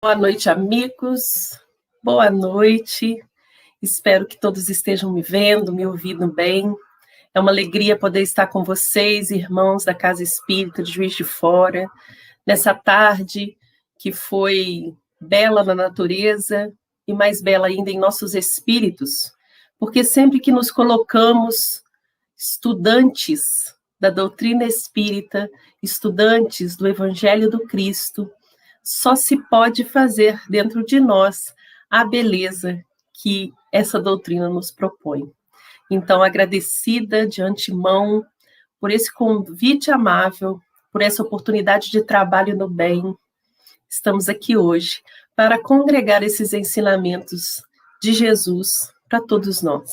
Boa noite, amigos. Boa noite. Espero que todos estejam me vendo, me ouvindo bem. É uma alegria poder estar com vocês, irmãos da Casa Espírita de Juiz de Fora, nessa tarde que foi bela na natureza e mais bela ainda em nossos espíritos, porque sempre que nos colocamos estudantes da doutrina espírita, estudantes do Evangelho do Cristo, só se pode fazer dentro de nós a beleza que essa doutrina nos propõe. Então, agradecida de antemão por esse convite amável, por essa oportunidade de trabalho no bem, estamos aqui hoje para congregar esses ensinamentos de Jesus para todos nós.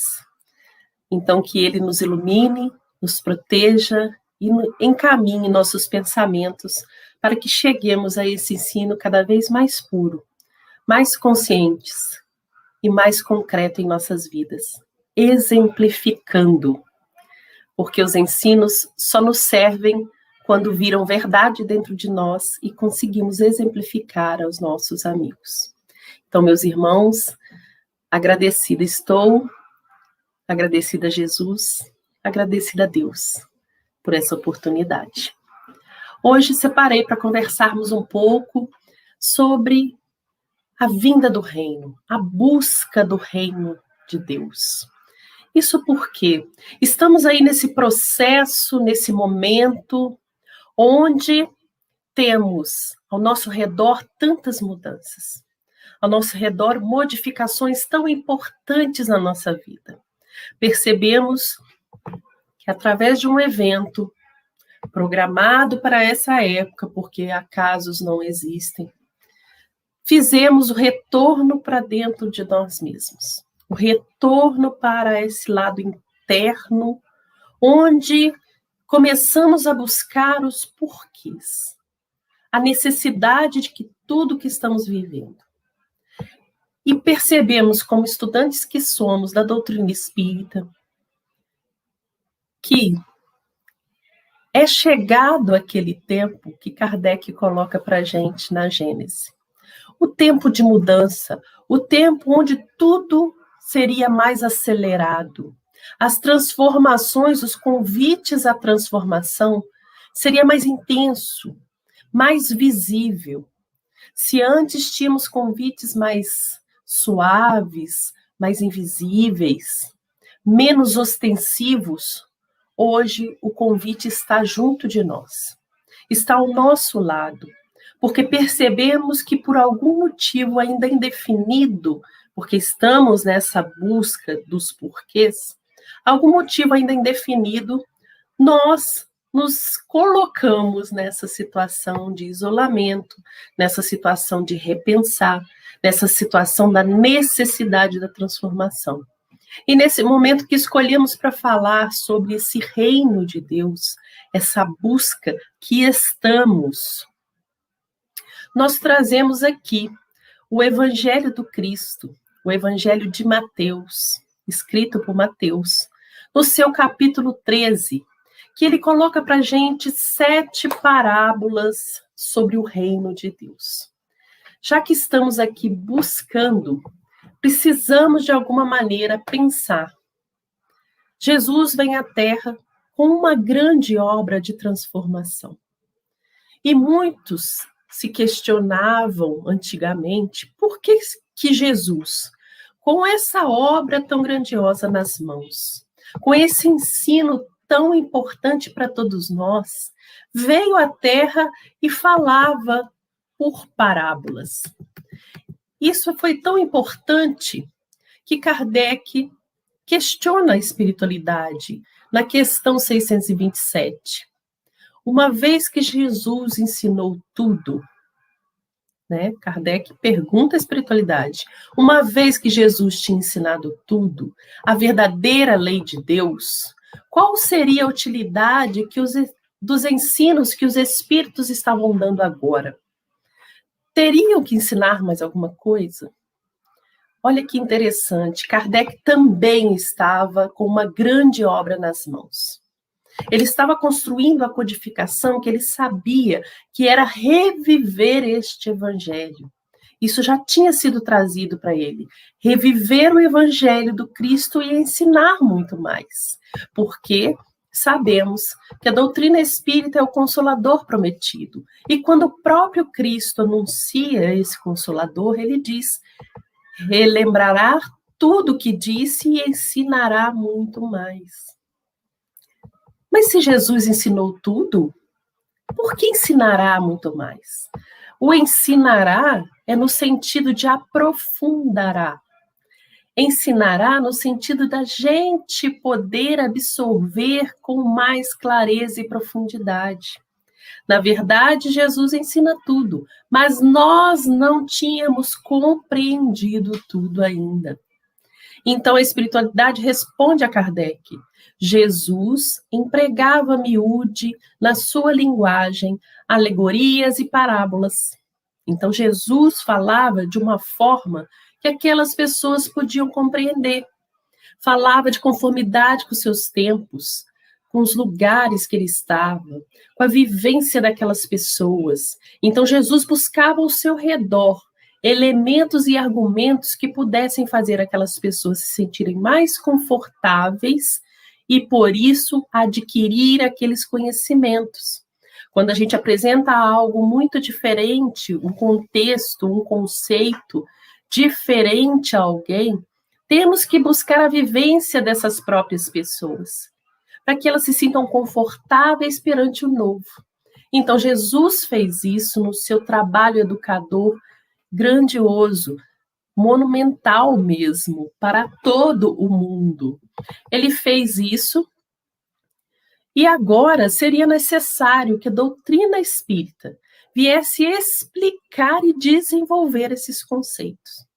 Então, que Ele nos ilumine, nos proteja e encaminhe nossos pensamentos para que cheguemos a esse ensino cada vez mais puro, mais conscientes e mais concreto em nossas vidas, exemplificando, porque os ensinos só nos servem quando viram verdade dentro de nós e conseguimos exemplificar aos nossos amigos. Então, meus irmãos, agradecida estou, agradecida a Jesus, agradecida a Deus por essa oportunidade. Hoje separei para conversarmos um pouco sobre a vinda do reino, a busca do reino de Deus. Isso porque estamos aí nesse processo, nesse momento, onde temos ao nosso redor tantas mudanças, ao nosso redor modificações tão importantes na nossa vida. Percebemos que através de um evento programado para essa época, porque acasos não existem, fizemos o retorno para dentro de nós mesmos, o retorno para esse lado interno, onde começamos a buscar os porquês, a necessidade de que tudo que estamos vivendo. E percebemos, como estudantes que somos da doutrina espírita, que é chegado aquele tempo que Kardec coloca para a gente na Gênese. O tempo de mudança, o tempo onde tudo seria mais acelerado. As transformações, os convites à transformação seria mais intenso, mais visível. Se antes tínhamos convites mais suaves, mais invisíveis, menos ostensivos, hoje o convite está junto de nós, está ao nosso lado, porque percebemos que por algum motivo ainda indefinido, porque estamos nessa busca dos porquês, algum motivo ainda indefinido, nós nos colocamos nessa situação de isolamento, nessa situação de repensar, nessa situação da necessidade da transformação. E nesse momento que escolhemos para falar sobre esse reino de Deus, essa busca que estamos, nós trazemos aqui o Evangelho do Cristo, o Evangelho de Mateus, escrito por Mateus, no seu capítulo 13, que ele coloca para a gente 7 parábolas sobre o reino de Deus. Já que estamos aqui buscando, precisamos de alguma maneira pensar. Jesus vem à Terra com uma grande obra de transformação. E muitos se questionavam antigamente por que Jesus, com essa obra tão grandiosa nas mãos, com esse ensino tão importante para todos nós, veio à Terra e falava por parábolas. Isso foi tão importante que Kardec questiona a espiritualidade na questão 627. Uma vez que Jesus ensinou tudo, né? Kardec pergunta à espiritualidade, uma vez que Jesus tinha ensinado tudo, a verdadeira lei de Deus, qual seria a utilidade dos ensinos que os espíritos estavam dando agora? Teriam que ensinar mais alguma coisa? Olha que interessante, Kardec também estava com uma grande obra nas mãos. Ele estava construindo a codificação que ele sabia que era reviver este evangelho. Isso já tinha sido trazido para ele. Reviver o evangelho do Cristo e ensinar muito mais. Porque sabemos que a doutrina espírita é o consolador prometido. E quando o próprio Cristo anuncia esse consolador, ele diz: relembrará tudo o que disse e ensinará muito mais. Mas se Jesus ensinou tudo, por que ensinará muito mais? O ensinará é no sentido de aprofundará. Ensinará no sentido da gente poder absorver com mais clareza e profundidade. Na verdade, Jesus ensina tudo, mas nós não tínhamos compreendido tudo ainda. Então, a espiritualidade responde a Kardec. Jesus empregava miúde na sua linguagem, alegorias e parábolas. Então, Jesus falava de uma forma que aquelas pessoas podiam compreender. Falava de conformidade com os seus tempos, com os lugares que ele estava, com a vivência daquelas pessoas. Então, Jesus buscava ao seu redor elementos e argumentos que pudessem fazer aquelas pessoas se sentirem mais confortáveis e, por isso, adquirir aqueles conhecimentos. Quando a gente apresenta algo muito diferente, um contexto, um conceito diferente a alguém, temos que buscar a vivência dessas próprias pessoas, para que elas se sintam confortáveis perante o novo. Então, Jesus fez isso no seu trabalho educador grandioso, monumental mesmo, para todo o mundo. Ele fez isso e agora seria necessário que a doutrina espírita viesse explicar e desenvolver esses conceitos.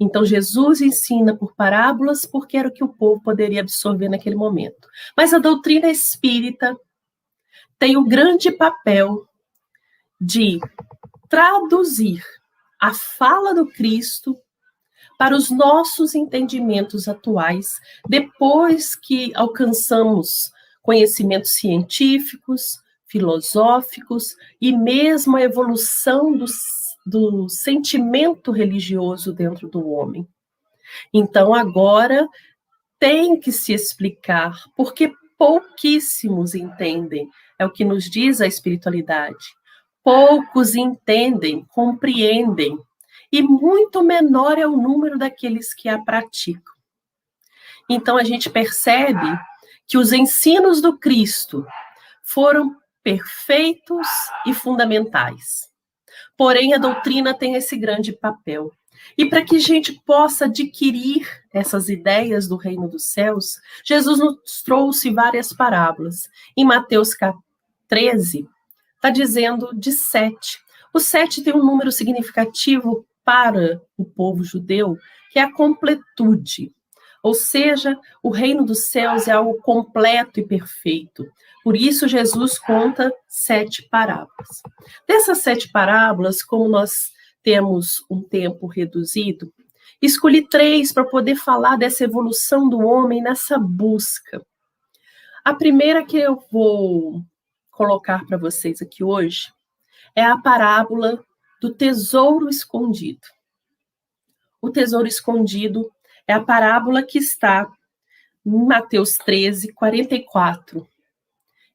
Então, Jesus ensina por parábolas porque era o que o povo poderia absorver naquele momento. Mas a doutrina espírita tem o grande papel de traduzir a fala do Cristo para os nossos entendimentos atuais, depois que alcançamos conhecimentos científicos, filosóficos e mesmo a evolução do sentimento religioso dentro do homem. Então, agora tem que se explicar, porque pouquíssimos entendem, é o que nos diz a espiritualidade. Poucos entendem, compreendem, e muito menor é o número daqueles que a praticam. Então, a gente percebe que os ensinos do Cristo foram perfeitos e fundamentais. Porém, a doutrina tem esse grande papel. E para que a gente possa adquirir essas ideias do reino dos céus, Jesus nos trouxe várias parábolas. Em Mateus 13, está dizendo de 7. O 7 tem um número significativo para o povo judeu, que é a completude. Ou seja, o reino dos céus é algo completo e perfeito. Por isso, Jesus conta 7 parábolas. Dessas 7 parábolas, como nós temos um tempo reduzido, escolhi 3 para poder falar dessa evolução do homem nessa busca. A primeira que eu vou colocar para vocês aqui hoje é a parábola do tesouro escondido. O tesouro escondido é a parábola que está em Mateus 13, 44.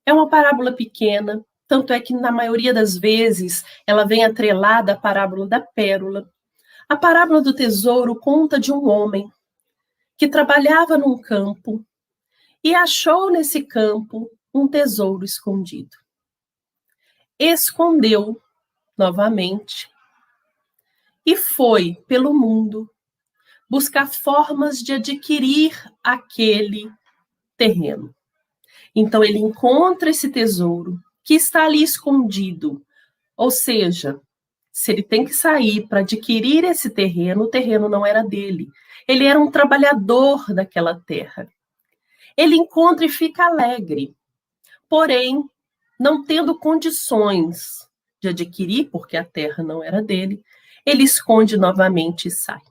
É uma parábola pequena, tanto é que na maioria das vezes ela vem atrelada à parábola da pérola. A parábola do tesouro conta de um homem que trabalhava num campo e achou nesse campo um tesouro escondido. Escondeu novamente e foi pelo mundo buscar formas de adquirir aquele terreno. Então ele encontra esse tesouro que está ali escondido, ou seja, se ele tem que sair para adquirir esse terreno, o terreno não era dele. Ele era um trabalhador daquela terra. Ele encontra e fica alegre, porém, não tendo condições de adquirir, porque a terra não era dele, ele esconde novamente e sai.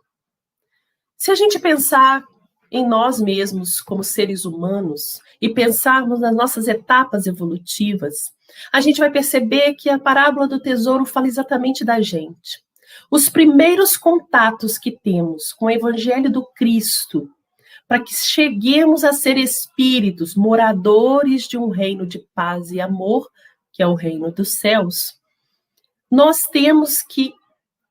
Se a gente pensar em nós mesmos como seres humanos e pensarmos nas nossas etapas evolutivas, a gente vai perceber que a parábola do tesouro fala exatamente da gente. Os primeiros contatos que temos com o Evangelho do Cristo, para que cheguemos a ser espíritos, moradores de um reino de paz e amor, que é o reino dos céus, nós temos que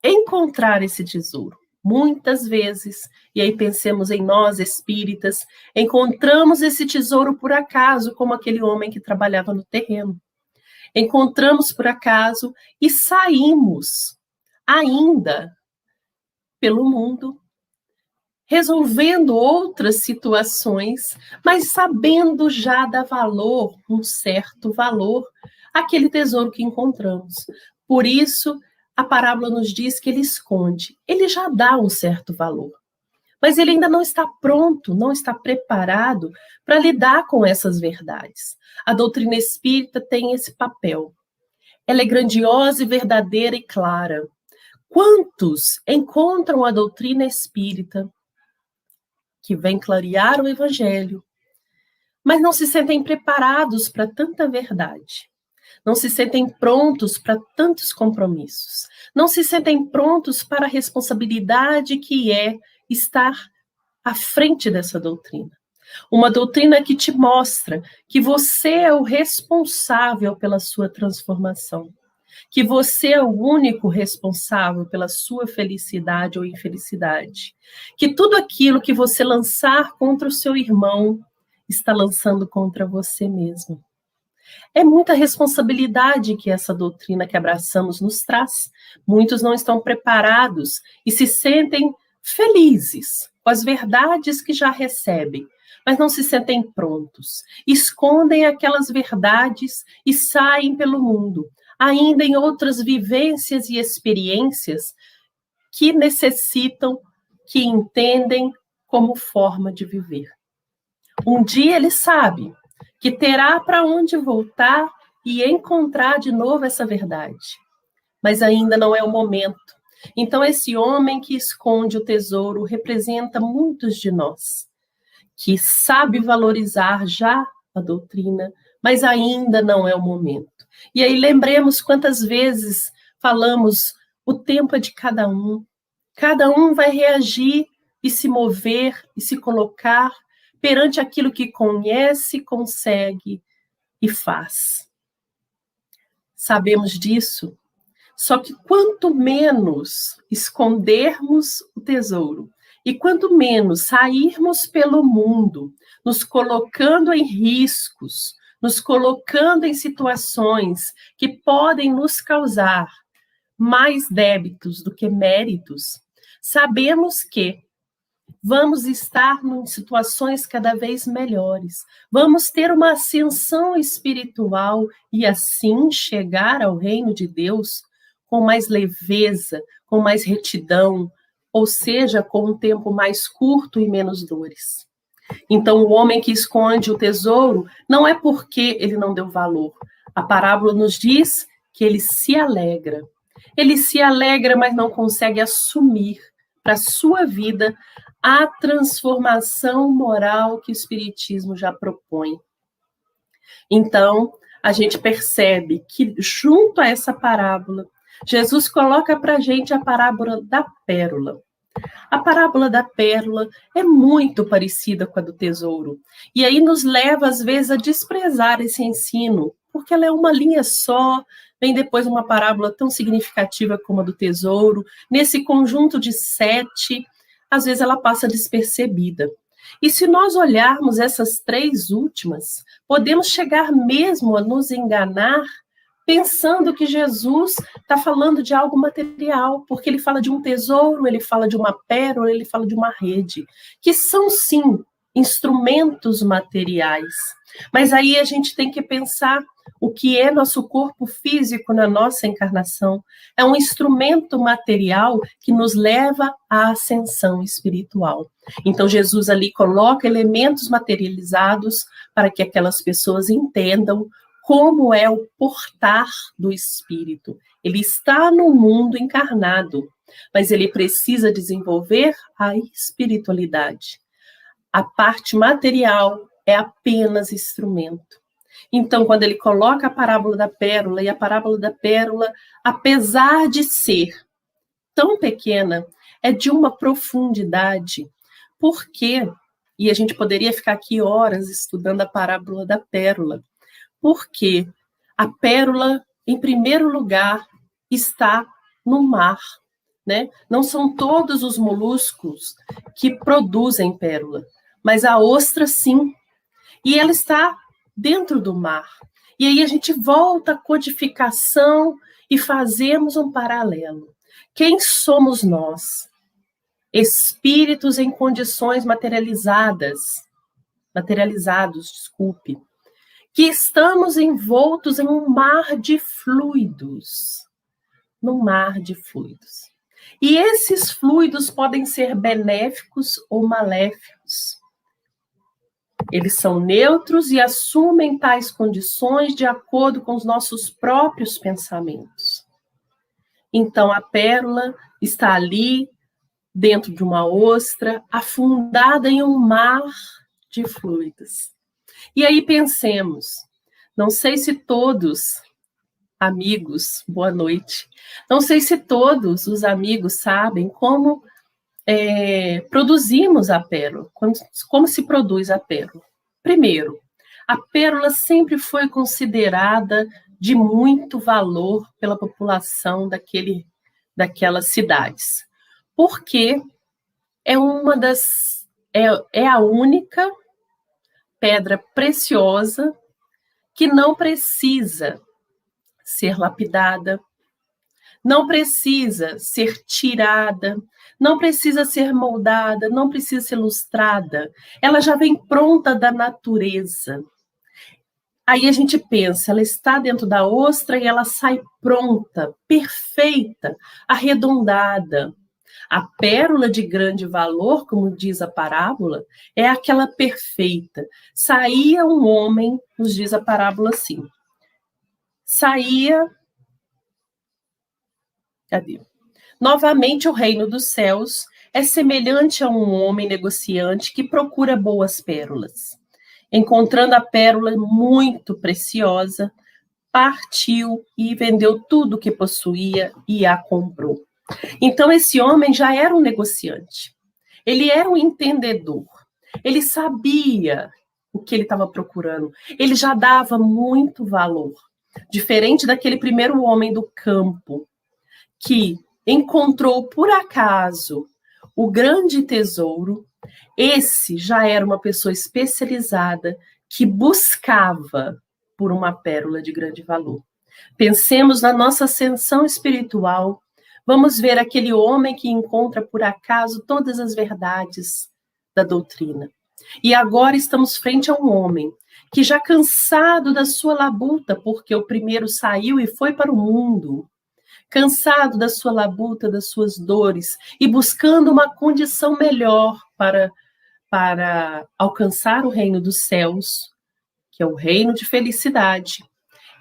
encontrar esse tesouro. Muitas vezes, e aí pensemos em nós espíritas, encontramos esse tesouro por acaso, como aquele homem que trabalhava no terreno. Encontramos por acaso e saímos ainda pelo mundo, resolvendo outras situações, mas sabendo já dar valor, um certo valor, àquele tesouro que encontramos. Por isso, a parábola nos diz que ele esconde. Ele já dá um certo valor, mas ele ainda não está pronto, não está preparado para lidar com essas verdades. A doutrina espírita tem esse papel. Ela é grandiosa e verdadeira e clara. Quantos encontram a doutrina espírita, que vem clarear o Evangelho, mas não se sentem preparados para tanta verdade, não se sentem prontos para tantos compromissos, não se sentem prontos para a responsabilidade que é estar à frente dessa doutrina. Uma doutrina que te mostra que você é o responsável pela sua transformação, que você é o único responsável pela sua felicidade ou infelicidade, que tudo aquilo que você lançar contra o seu irmão está lançando contra você mesmo. É muita responsabilidade que essa doutrina que abraçamos nos traz. Muitos não estão preparados e se sentem felizes com as verdades que já recebem, mas não se sentem prontos. Escondem aquelas verdades e saem pelo mundo, ainda em outras vivências e experiências que necessitam, que entendem como forma de viver. Um dia ele sabe que terá para onde voltar e encontrar de novo essa verdade, mas ainda não é o momento. Então, esse homem que esconde o tesouro representa muitos de nós, que sabe valorizar já a doutrina, mas ainda não é o momento. E aí lembremos quantas vezes falamos, o tempo é de cada um vai reagir e se mover e se colocar perante aquilo que conhece, consegue e faz. Sabemos disso, só que quanto menos escondermos o tesouro e quanto menos sairmos pelo mundo, nos colocando em riscos, nos colocando em situações que podem nos causar mais débitos do que méritos, sabemos que vamos estar em situações cada vez melhores, vamos ter uma ascensão espiritual e assim chegar ao reino de Deus com mais leveza, com mais retidão, ou seja, com um tempo mais curto e menos dores. Então, o homem que esconde o tesouro não é porque ele não deu valor. A parábola nos diz que ele se alegra. Ele se alegra, mas não consegue assumir para a sua vida a transformação moral que o Espiritismo já propõe. Então, a gente percebe que, junto a essa parábola, Jesus coloca para a gente a parábola da pérola. A parábola da pérola é muito parecida com a do tesouro. E aí nos leva, às vezes, a desprezar esse ensino, porque ela é uma linha só, vem depois uma parábola tão significativa como a do tesouro. Nesse conjunto de 7, às vezes ela passa despercebida. E se nós olharmos essas 3 últimas, podemos chegar mesmo a nos enganar pensando que Jesus está falando de algo material, porque ele fala de um tesouro, ele fala de uma pérola, ele fala de uma rede, que são, sim, instrumentos materiais. Mas aí a gente tem que pensar o que é nosso corpo físico na nossa encarnação. É um instrumento material que nos leva à ascensão espiritual. Então, Jesus ali coloca elementos materializados para que aquelas pessoas entendam como é o portar do espírito. Ele está no mundo encarnado, mas ele precisa desenvolver a espiritualidade. A parte material é apenas instrumento. Então, quando ele coloca a parábola da pérola, e a parábola da pérola, apesar de ser tão pequena, é de uma profundidade. Por quê? E a gente poderia ficar aqui horas estudando a parábola da pérola. Porque a pérola, em primeiro lugar, está no mar, né? Não são todos os moluscos que produzem pérola, mas a ostra sim. E ela está dentro do mar. E aí a gente volta à codificação e fazemos um paralelo. Quem somos nós? Espíritos em condições materializados, desculpe, que estamos envoltos em um mar de fluidos, num mar de fluidos. E esses fluidos podem ser benéficos ou maléficos. Eles são neutros e assumem tais condições de acordo com os nossos próprios pensamentos. Então, a pérola está ali, dentro de uma ostra, afundada em um mar de fluidos. E aí pensemos, não sei se todos, amigos, boa noite, não sei se todos os amigos sabem como produzimos a pérola, como se produz a pérola. Primeiro, a pérola sempre foi considerada de muito valor pela população daquelas cidades, porque é a única pedra preciosa que não precisa ser lapidada, não precisa ser tirada, não precisa ser moldada, não precisa ser lustrada. Ela já vem pronta da natureza. Aí a gente pensa, ela está dentro da ostra e ela sai pronta, perfeita, arredondada. A pérola de grande valor, como diz a parábola, é aquela perfeita. Saía um homem, nos diz a parábola assim, cadê? Novamente o reino dos céus é semelhante a um homem negociante que procura boas pérolas. Encontrando a pérola muito preciosa, partiu e vendeu tudo o que possuía e a comprou. Então, esse homem já era um negociante. Ele era um entendedor. Ele sabia o que ele estava procurando. Ele já dava muito valor. Diferente daquele primeiro homem do campo, que encontrou, por acaso, o grande tesouro. Esse já era uma pessoa especializada que buscava por uma pérola de grande valor. Pensemos na nossa ascensão espiritual. Vamos ver aquele homem que encontra, por acaso, todas as verdades da doutrina. E agora estamos frente a um homem que, já cansado da sua labuta, porque o primeiro saiu e foi para o mundo, cansado da sua labuta, das suas dores, e buscando uma condição melhor para alcançar o reino dos céus, que é o reino de felicidade,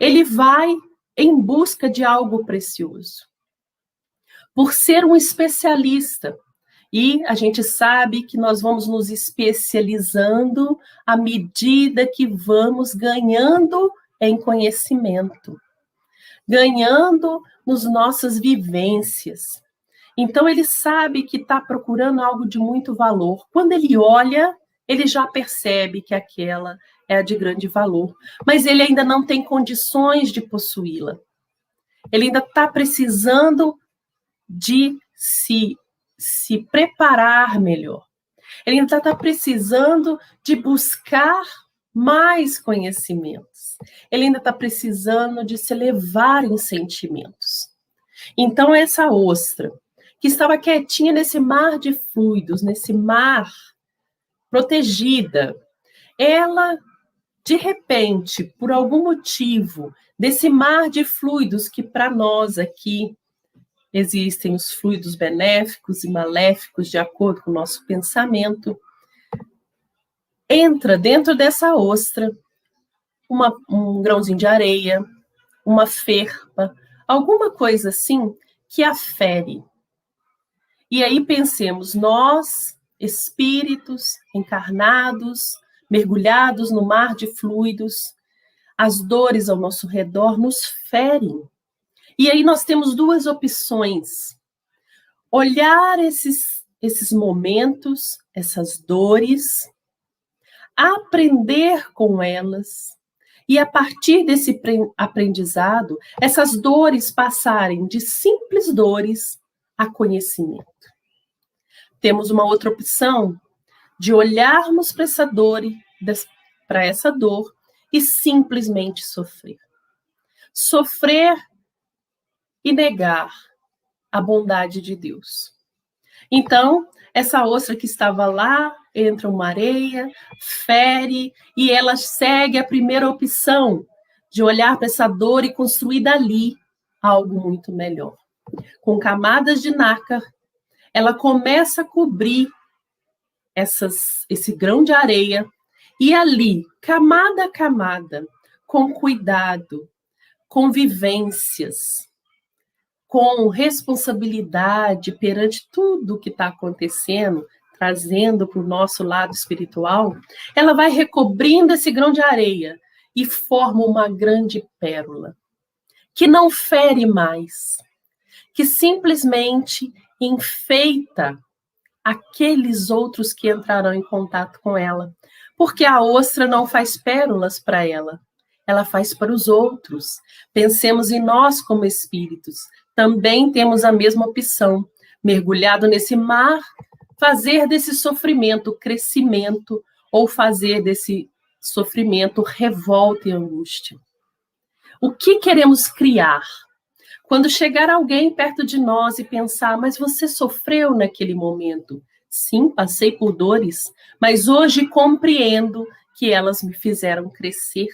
ele vai em busca de algo precioso. Por ser um especialista, e a gente sabe que nós vamos nos especializando à medida que vamos ganhando em conhecimento, ganhando nas nossas vivências. Então, ele sabe que está procurando algo de muito valor. Quando ele olha, ele já percebe que aquela é a de grande valor, mas ele ainda não tem condições de possuí-la. Ele ainda está precisando de se preparar melhor. Ele ainda está precisando de buscar mais conhecimentos. Ele ainda está precisando de se elevar em sentimentos. Então, essa ostra, que estava quietinha nesse mar de fluidos, nesse mar protegida, ela, de repente, por algum motivo, desse mar de fluidos que para nós aqui existem os fluidos benéficos e maléficos de acordo com o nosso pensamento, entra dentro dessa ostra um grãozinho de areia, uma ferpa, alguma coisa assim que afere. E aí pensemos, nós, espíritos encarnados, mergulhados no mar de fluidos, as dores ao nosso redor nos ferem. E aí nós temos duas opções. olhar esses momentos, essas dores, aprender com elas, e a partir desse aprendizado, essas dores passarem de simples dores a conhecimento. Temos uma outra opção de olharmos para essa dor e simplesmente sofrer. Sofrer e negar a bondade de Deus. Então, essa ostra que estava lá, entra uma areia, fere, e ela segue a primeira opção de olhar para essa dor e construir dali algo muito melhor. Com camadas de nácar, ela começa a cobrir esse grão de areia, e ali, camada a camada, com cuidado, com vivências, com responsabilidade perante tudo que está acontecendo, trazendo para o nosso lado espiritual, ela vai recobrindo esse grão de areia e forma uma grande pérola, que não fere mais, que simplesmente enfeita aqueles outros que entrarão em contato com ela, porque a ostra não faz pérolas para ela, ela faz para os outros. Pensemos em nós como espíritos, também temos a mesma opção, mergulhado nesse mar, fazer desse sofrimento crescimento, ou fazer desse sofrimento revolta e angústia. O que queremos criar? Quando chegar alguém perto de nós e pensar, mas você sofreu naquele momento? Sim, passei por dores, mas hoje compreendo que elas me fizeram crescer.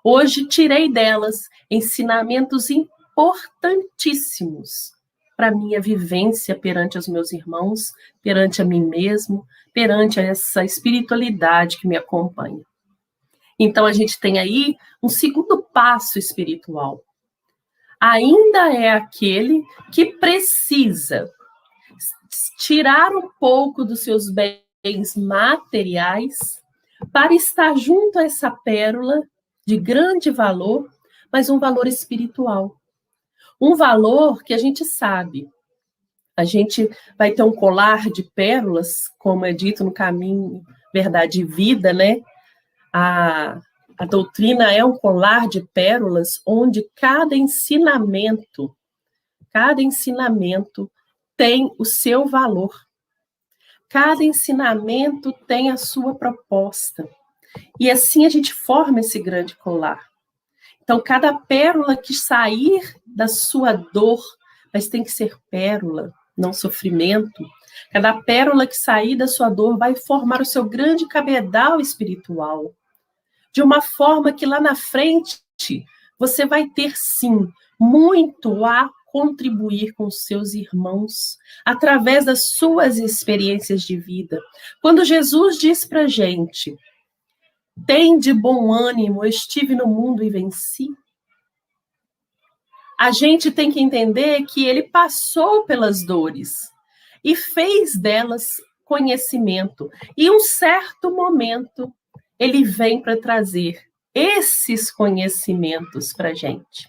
Hoje tirei delas ensinamentos importantíssimos para a minha vivência perante os meus irmãos, perante a mim mesmo, perante essa espiritualidade que me acompanha. Então, a gente tem aí um segundo passo espiritual. Ainda é aquele que precisa tirar um pouco dos seus bens materiais para estar junto a essa pérola de grande valor, mas um valor espiritual. Um valor que a gente sabe. A gente vai ter um colar de pérolas, como é dito no Caminho, Verdade e Vida, né? A doutrina é um colar de pérolas onde cada ensinamento tem o seu valor. Cada ensinamento tem a sua proposta. E assim a gente forma esse grande colar. Então, cada pérola que sair da sua dor, mas tem que ser pérola, não sofrimento. Cada pérola que sair da sua dor vai formar o seu grande cabedal espiritual. De uma forma que lá na frente você vai ter, sim, muito a contribuir com os seus irmãos, através das suas experiências de vida. Quando Jesus diz para a gente, tem de bom ânimo, eu estive no mundo e venci, a gente tem que entender que ele passou pelas dores e fez delas conhecimento. E um certo momento, ele vem para trazer esses conhecimentos para a gente.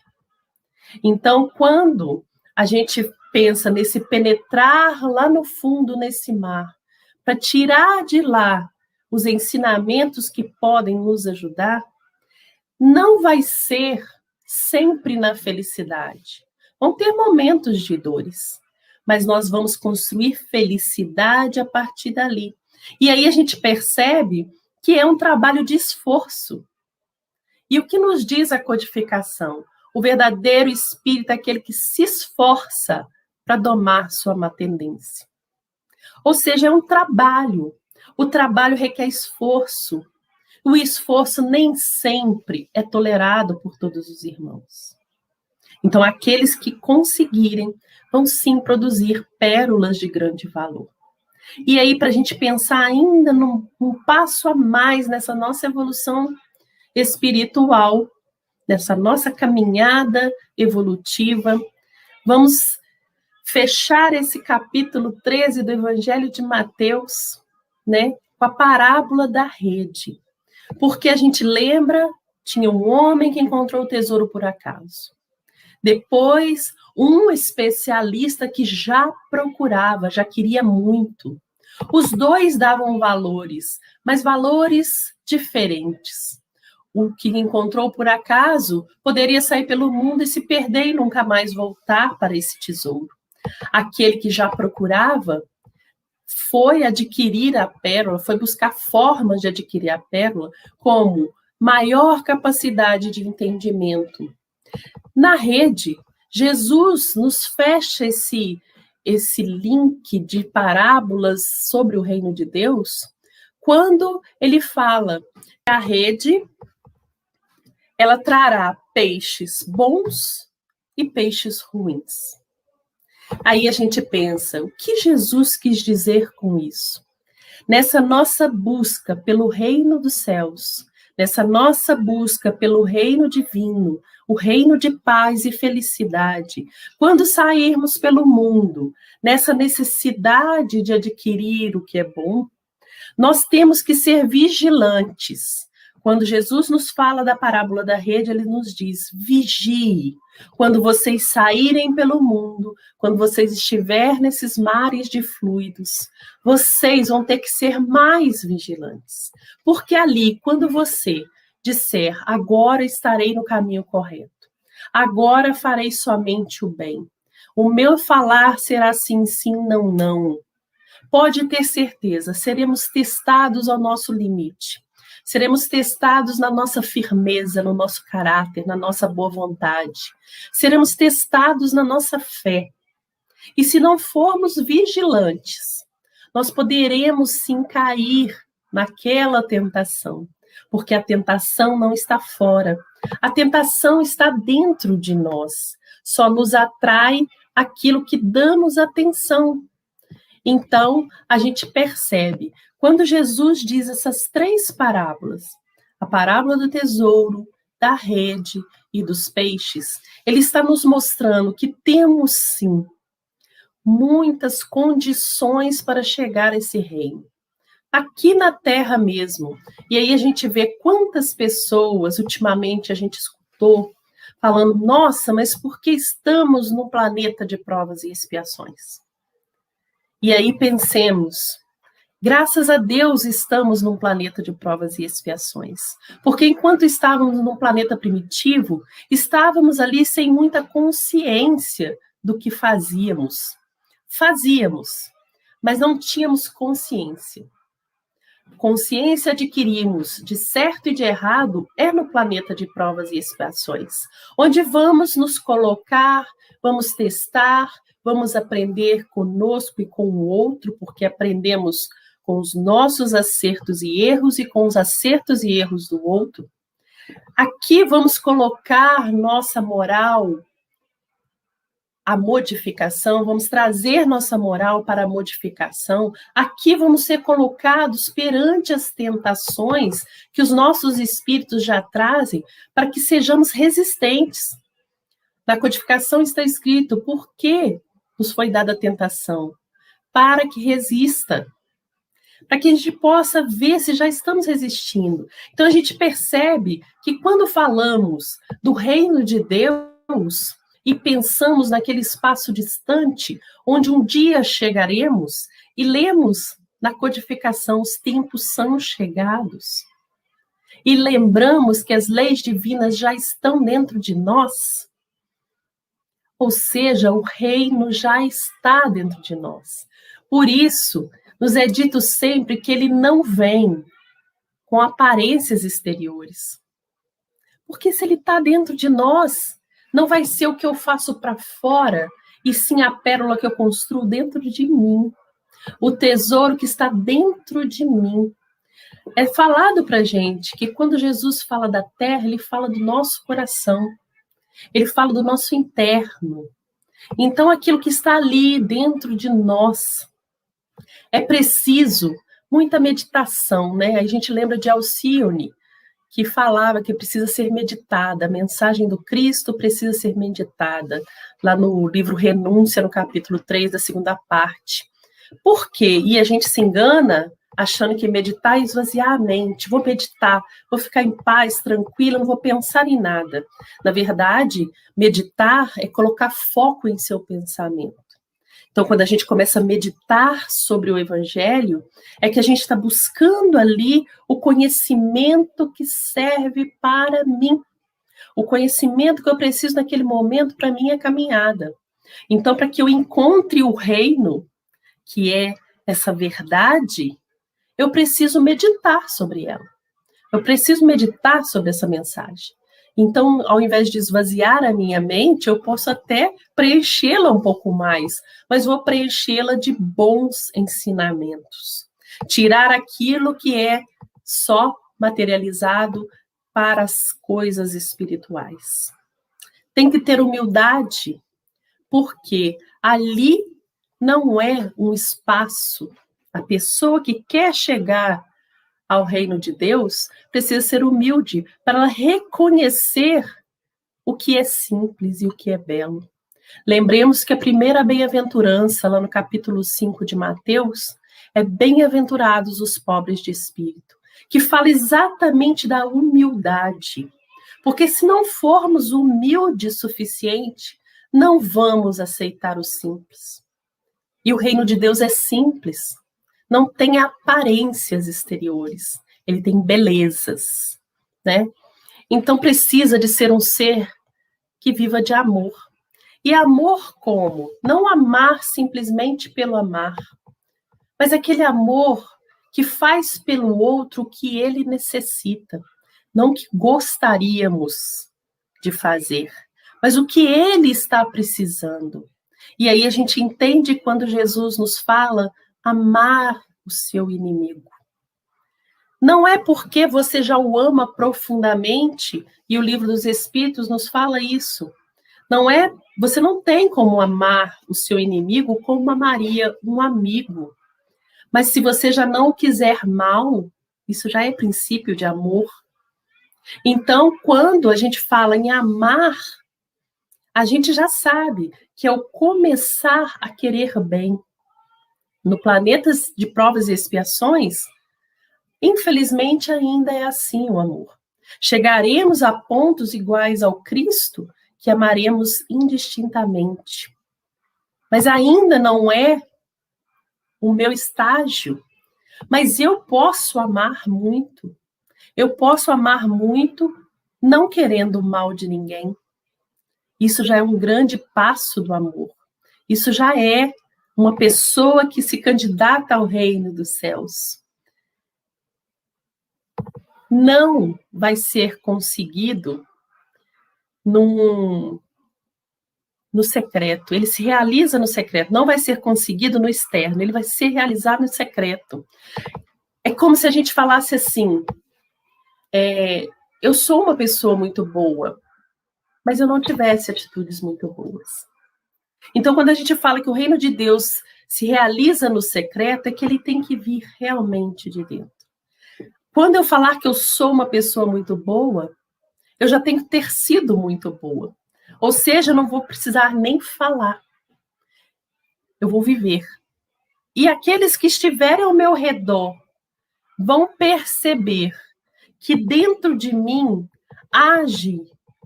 Então, quando a gente pensa nesse penetrar lá no fundo, nesse mar, para tirar de lá os ensinamentos que podem nos ajudar, não vai ser sempre na felicidade. Vão ter momentos de dores, mas nós vamos construir felicidade a partir dali. E aí a gente percebe que é um trabalho de esforço. E o que nos diz a codificação? O verdadeiro espírito é aquele que se esforça para domar sua má tendência. Ou seja, é um trabalho. O trabalho requer esforço. O esforço nem sempre é tolerado por todos os irmãos. Então, aqueles que conseguirem vão sim produzir pérolas de grande valor. E aí, para a gente pensar ainda num passo a mais nessa nossa evolução espiritual, nessa nossa caminhada evolutiva, vamos fechar esse capítulo 13 do Evangelho de Mateus, né, com a parábola da rede. Porque a gente lembra, tinha um homem que encontrou o tesouro por acaso. Depois, um especialista que já procurava, já queria muito. Os dois davam valores, mas valores diferentes. O que encontrou por acaso poderia sair pelo mundo e se perder e nunca mais voltar para esse tesouro. Aquele que já procurava foi adquirir a pérola, foi buscar formas de adquirir a pérola, como maior capacidade de entendimento. Na rede, Jesus nos fecha esse link de parábolas sobre o reino de Deus, quando ele fala que a rede ela trará peixes bons e peixes ruins. Aí a gente pensa, o que Jesus quis dizer com isso? Nessa nossa busca pelo reino dos céus, nessa nossa busca pelo reino divino, o reino de paz e felicidade, quando sairmos pelo mundo, nessa necessidade de adquirir o que é bom, nós temos que ser vigilantes. Quando Jesus nos fala da parábola da rede, ele nos diz, vigie. Quando vocês saírem pelo mundo, quando vocês estiverem nesses mares de fluidos, vocês vão ter que ser mais vigilantes. Porque ali, quando você disser, agora estarei no caminho correto, agora farei somente o bem, o meu falar será sim, sim, não, não. Pode ter certeza, seremos testados ao nosso limite. Seremos testados na nossa firmeza, no nosso caráter, na nossa boa vontade. Seremos testados na nossa fé. E se não formos vigilantes, nós poderemos sim cair naquela tentação, porque a tentação não está fora. A tentação está dentro de nós. Só nos atrai aquilo que damos atenção. Então, a gente percebe, quando Jesus diz essas três parábolas, a parábola do tesouro, da rede e dos peixes, ele está nos mostrando que temos, sim, muitas condições para chegar a esse reino. Aqui na Terra mesmo. E aí a gente vê quantas pessoas, ultimamente, a gente escutou, falando, nossa, mas por que estamos num planeta de provas e expiações? E aí pensemos, graças a Deus estamos num planeta de provas e expiações. Porque enquanto estávamos num planeta primitivo, estávamos ali sem muita consciência do que fazíamos. Fazíamos, mas não tínhamos consciência. Consciência adquirimos de certo e de errado é no planeta de provas e expiações, onde vamos nos colocar, vamos testar, vamos aprender conosco e com o outro, porque aprendemos com os nossos acertos e erros e com os acertos e erros do outro. Aqui vamos colocar nossa moral à modificação, vamos trazer nossa moral para a modificação. Aqui vamos ser colocados perante as tentações que os nossos espíritos já trazem para que sejamos resistentes. Na codificação está escrito, por que nos foi dada a tentação? Para que resista. Para que a gente possa ver se já estamos resistindo. Então a gente percebe que quando falamos do reino de Deus e pensamos naquele espaço distante, onde um dia chegaremos, e lemos na codificação, os tempos são chegados. E lembramos que as leis divinas já estão dentro de nós. Ou seja, o reino já está dentro de nós. Por isso, nos é dito sempre que ele não vem com aparências exteriores. Porque se ele está dentro de nós, não vai ser o que eu faço para fora, e sim a pérola que eu construo dentro de mim. O tesouro que está dentro de mim. É falado para a gente que quando Jesus fala da terra, ele fala do nosso coração. Ele fala do nosso interno. Então, aquilo que está ali dentro de nós, é preciso muita meditação, né? A gente lembra de Alcione, que falava que precisa ser meditada, a mensagem do Cristo precisa ser meditada, lá no livro Renúncia, no capítulo 3, da segunda parte. Por quê? E a gente se engana achando que meditar é esvaziar a mente. Vou meditar, vou ficar em paz, tranquila, não vou pensar em nada. Na verdade, meditar é colocar foco em seu pensamento. Então, quando a gente começa a meditar sobre o Evangelho, é que a gente está buscando ali o conhecimento que serve para mim. O conhecimento que eu preciso naquele momento para minha caminhada. Então, para que eu encontre o reino, que é essa verdade, eu preciso meditar sobre ela. Eu preciso meditar sobre essa mensagem. Então, ao invés de esvaziar a minha mente, eu posso até preenchê-la um pouco mais, mas vou preenchê-la de bons ensinamentos. Tirar aquilo que é só materializado para as coisas espirituais. Tem que ter humildade, porque ali não é um espaço. A pessoa que quer chegar ao reino de Deus precisa ser humilde para ela reconhecer o que é simples e o que é belo. Lembremos que a primeira bem-aventurança, lá no capítulo 5 de Mateus, é bem-aventurados os pobres de espírito, que fala exatamente da humildade. Porque se não formos humildes o suficiente, não vamos aceitar o simples. E o reino de Deus é simples, não tem aparências exteriores, ele tem belezas, né? Então precisa de ser um ser que viva de amor. E amor como? Não amar simplesmente pelo amar, mas aquele amor que faz pelo outro o que ele necessita, não o que gostaríamos de fazer, mas o que ele está precisando. E aí a gente entende quando Jesus nos fala amar o seu inimigo. Não é porque você já o ama profundamente, e o livro dos Espíritos nos fala isso. Não é, você não tem como amar o seu inimigo como amaria um amigo. Mas se você já não o quiser mal, isso já é princípio de amor. Então, quando a gente fala em amar, a gente já sabe que ao começar a querer bem, no planeta de provas e expiações, infelizmente ainda é assim o amor. Chegaremos a pontos iguais ao Cristo que amaremos indistintamente. Mas ainda não é o meu estágio. Mas eu posso amar muito. Eu posso amar muito não querendo o mal de ninguém. Isso já é um grande passo do amor. Isso já é uma pessoa que se candidata ao reino dos céus. Não vai ser conseguido no secreto. Ele se realiza no secreto. Não vai ser conseguido no externo. Ele vai ser realizado no secreto. É como se a gente falasse assim, eu sou uma pessoa muito boa, mas eu não tivesse atitudes muito boas. Então, quando a gente fala que o reino de Deus se realiza no secreto, é que ele tem que vir realmente de dentro. Quando eu falar que eu sou uma pessoa muito boa, eu já tenho que ter sido muito boa. Ou seja, eu não vou precisar nem falar. Eu vou viver. E aqueles que estiverem ao meu redor vão perceber que dentro de mim age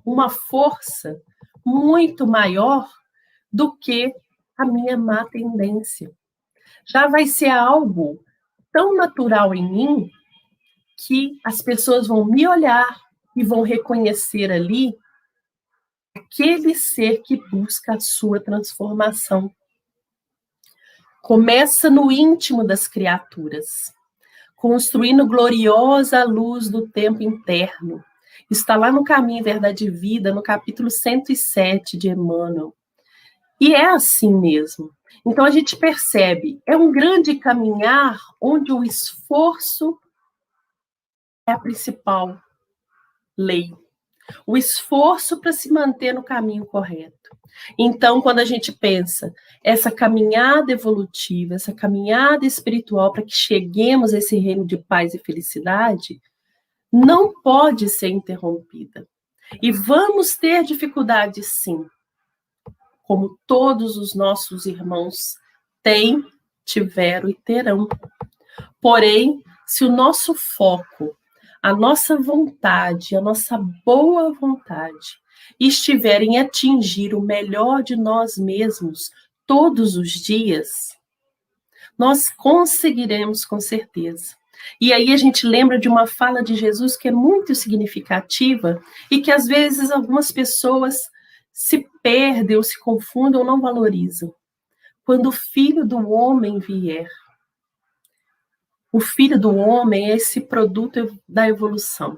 uma força muito maior do que a minha má tendência. Já vai ser algo tão natural em mim que as pessoas vão me olhar e vão reconhecer ali aquele ser que busca a sua transformação. Começa no íntimo das criaturas, construindo gloriosa luz do tempo interno. Está lá no Caminho, Verdade e Vida, no capítulo 107 de Emmanuel. E é assim mesmo. Então a gente percebe, é um grande caminhar onde o esforço é a principal lei. O esforço para se manter no caminho correto. Então, quando a gente pensa essa caminhada evolutiva, essa caminhada espiritual para que cheguemos a esse reino de paz e felicidade, não pode ser interrompida. E vamos ter dificuldades, sim, como todos os nossos irmãos têm, tiveram e terão. Porém, se o nosso foco, a nossa vontade, a nossa boa vontade estiver em atingir o melhor de nós mesmos todos os dias, nós conseguiremos com certeza. E aí a gente lembra de uma fala de Jesus que é muito significativa e que às vezes algumas pessoas se perdem ou se confundem ou não valorizam. Quando o Filho do Homem vier, o Filho do Homem é esse produto da evolução.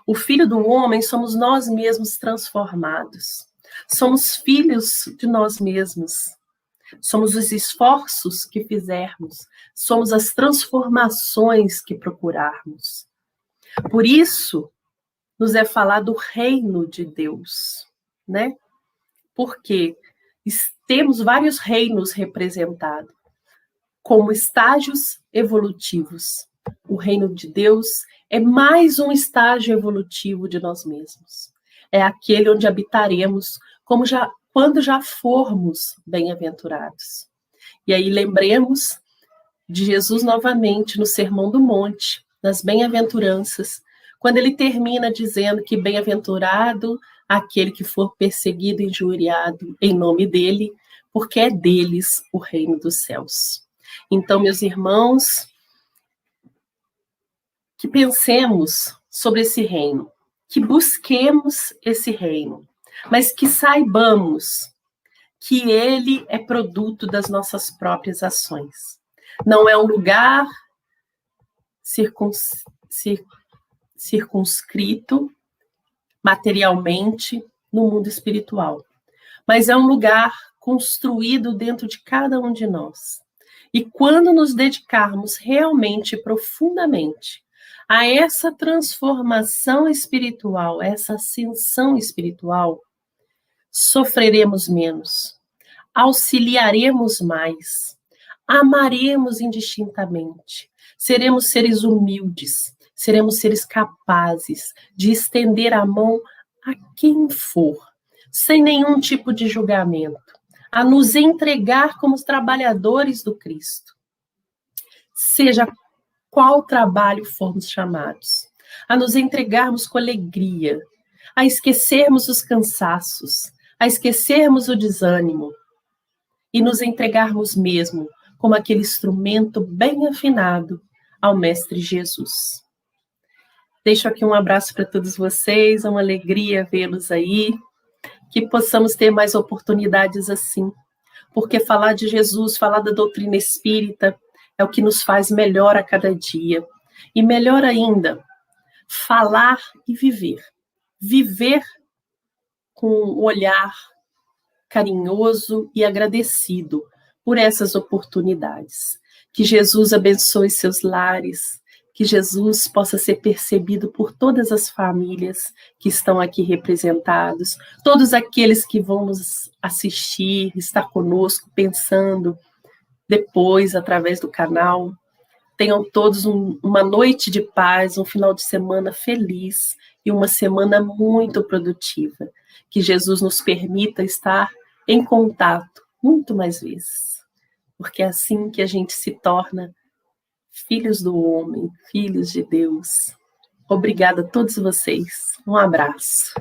O Filho do Homem somos nós mesmos transformados. Somos filhos de nós mesmos. Somos os esforços que fizermos. Somos as transformações que procurarmos. Por isso, nos é falado do reino de Deus, né? Porque temos vários reinos representados, como estágios evolutivos. O reino de Deus é mais um estágio evolutivo de nós mesmos. É aquele onde habitaremos quando já formos bem-aventurados. E aí lembremos de Jesus novamente no Sermão do Monte, nas bem-aventuranças, quando ele termina dizendo que bem-aventurado aquele que for perseguido e injuriado em nome dele, porque é deles o reino dos céus. Então, meus irmãos, que pensemos sobre esse reino, que busquemos esse reino, mas que saibamos que ele é produto das nossas próprias ações. Não é um lugar circunscrito materialmente no mundo espiritual, mas é um lugar construído dentro de cada um de nós. E quando nos dedicarmos realmente, profundamente, a essa transformação espiritual, essa ascensão espiritual, sofreremos menos, auxiliaremos mais, amaremos indistintamente, seremos seres humildes, seremos seres capazes de estender a mão a quem for, sem nenhum tipo de julgamento, a nos entregar como os trabalhadores do Cristo, seja qual trabalho formos chamados, a nos entregarmos com alegria, a esquecermos os cansaços, a esquecermos o desânimo e nos entregarmos mesmo como aquele instrumento bem afinado ao Mestre Jesus. Deixo aqui um abraço para todos vocês, é uma alegria vê-los aí, que possamos ter mais oportunidades assim, porque falar de Jesus, falar da doutrina espírita, é o que nos faz melhor a cada dia. E melhor ainda, falar e viver. Viver com um olhar carinhoso e agradecido por essas oportunidades. Que Jesus abençoe seus lares, que Jesus possa ser percebido por todas as famílias que estão aqui representados, todos aqueles que vão nos assistir, estar conosco, pensando depois, através do canal. Tenham todos uma noite de paz, um final de semana feliz e uma semana muito produtiva. Que Jesus nos permita estar em contato muito mais vezes, porque é assim que a gente se torna filhos do homem, filhos de Deus. Obrigada a todos vocês. Um abraço.